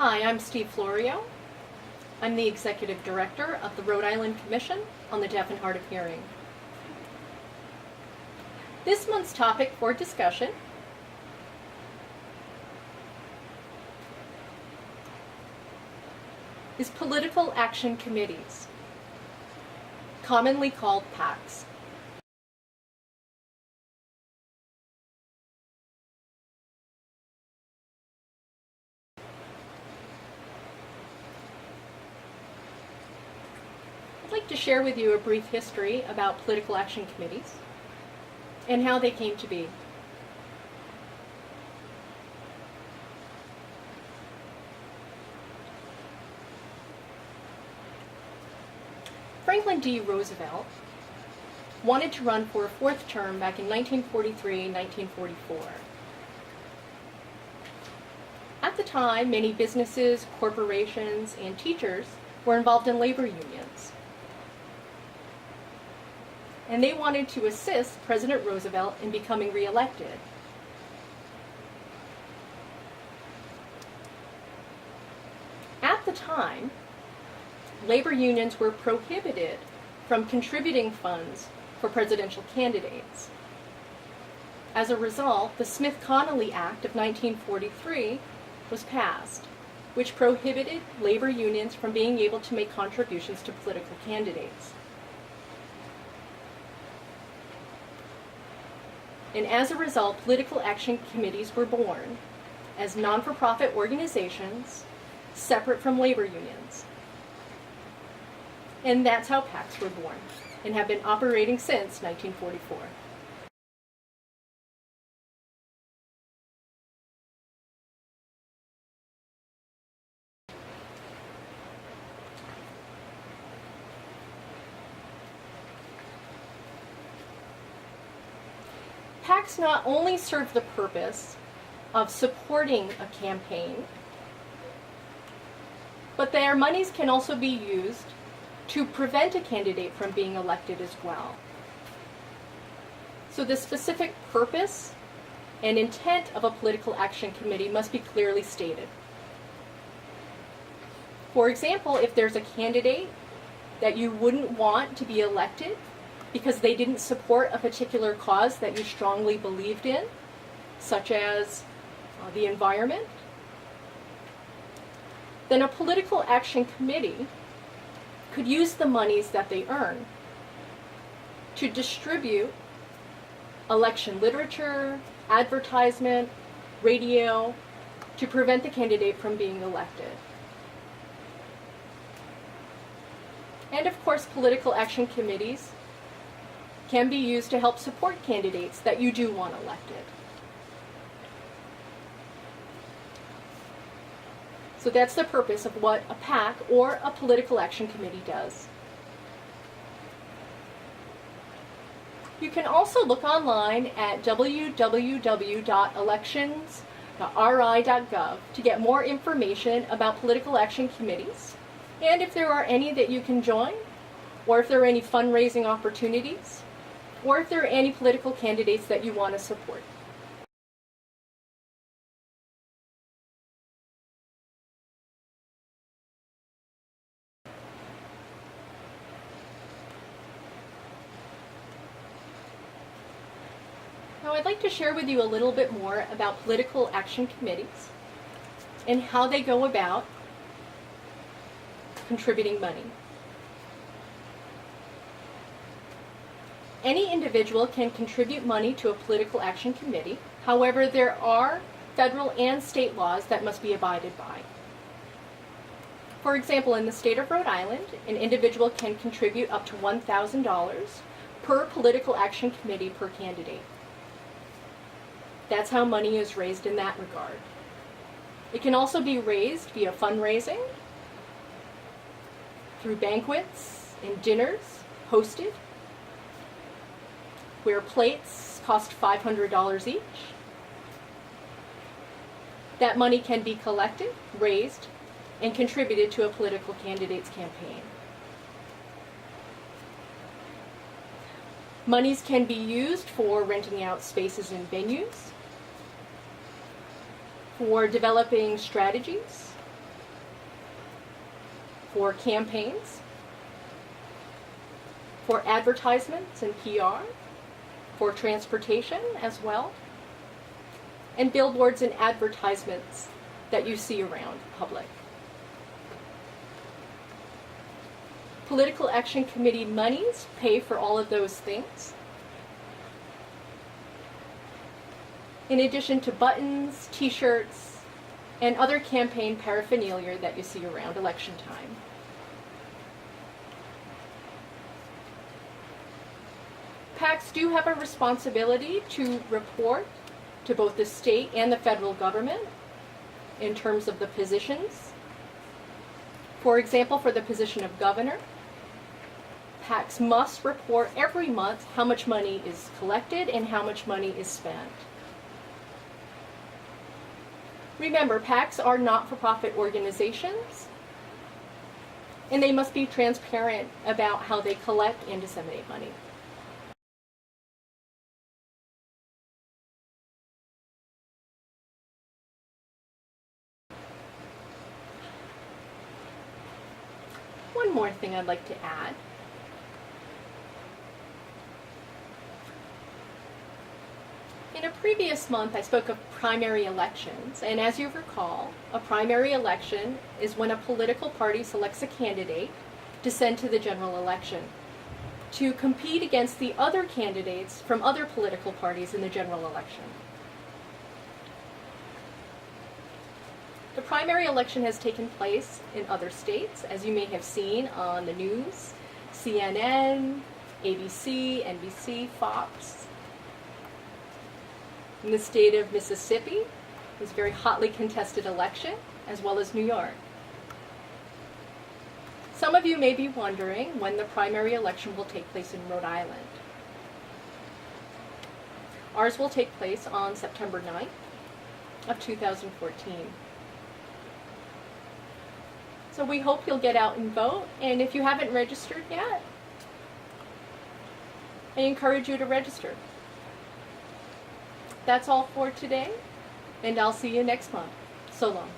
Hi, I'm Steve Florio. I'm the Executive Director of the Rhode Island Commission on the Deaf and Hard of Hearing. This month's topic for discussion is political action committees, commonly called PACs. I'd like to share with you a brief history about political action committees and how they came to be. Franklin D. Roosevelt wanted to run for a fourth term back in 1943 and 1944. At the time, many businesses, corporations, and teachers were involved in labor unions. And they wanted to assist President Roosevelt in becoming reelected. At the time, labor unions were prohibited from contributing funds for presidential candidates. As a result, the Smith-Connolly Act of 1943 was passed, which prohibited labor unions from being able to make contributions to political candidates. And as a result, political action committees were born as non-for-profit organizations separate from labor unions. And that's how PACs were born and have been operating since 1944. PACs not only serve the purpose of supporting a campaign, but their monies can also be used to prevent a candidate from being elected as well. So the specific purpose and intent of a political action committee must be clearly stated. For example, if there's a candidate that you wouldn't want to be elected because they didn't support a particular cause that you strongly believed in, such as the environment, then a political action committee could use the monies that they earn to distribute election literature, advertisement, radio, to prevent the candidate from being elected. And of course, political action committees can be used to help support candidates that you do want elected. So that's the purpose of what a PAC or a political action committee does. You can also look online at www.elections.ri.gov to get more information about political action committees, and if there are any that you can join, or if there are any fundraising opportunities, or if there are any political candidates that you want to support. Now I'd like to share with you a little bit more about political action committees and how they go about contributing money. Any individual can contribute money to a political action committee. However, there are federal and state laws that must be abided by. For example, in the state of Rhode Island, an individual can contribute up to $1,000 per political action committee per candidate. That's how money is raised in that regard. It can also be raised via fundraising, through banquets and dinners hosted, where plates cost $500 each. That money can be collected, raised, and contributed to a political candidate's campaign. Monies can be used for renting out spaces in venues, for developing strategies for campaigns, for advertisements and PR, for transportation as well, and billboards and advertisements that you see around public. Political Action Committee monies pay for all of those things. In addition to buttons, t-shirts, and other campaign paraphernalia that you see around election time. PACs do have a responsibility to report to both the state and the federal government in terms of the positions. For example, for the position of governor, PACs must report every month how much money is collected and how much money is spent. Remember, PACs are not-for-profit organizations, and they must be transparent about how they collect and disseminate money. One more thing I'd like to add. In a previous month, I spoke of primary elections, and as you recall, a primary election is when a political party selects a candidate to send to the general election to compete against the other candidates from other political parties in the general election. The primary election has taken place in other states, as you may have seen on the news, CNN, ABC, NBC, Fox. In the state of Mississippi, it was a very hotly contested election, as well as New York. Some of you may be wondering when the primary election will take place in Rhode Island. Ours will take place on September 9th of 2014. So we hope you'll get out and vote, and if you haven't registered yet, I encourage you to register. That's all for today, and I'll see you next month. So long.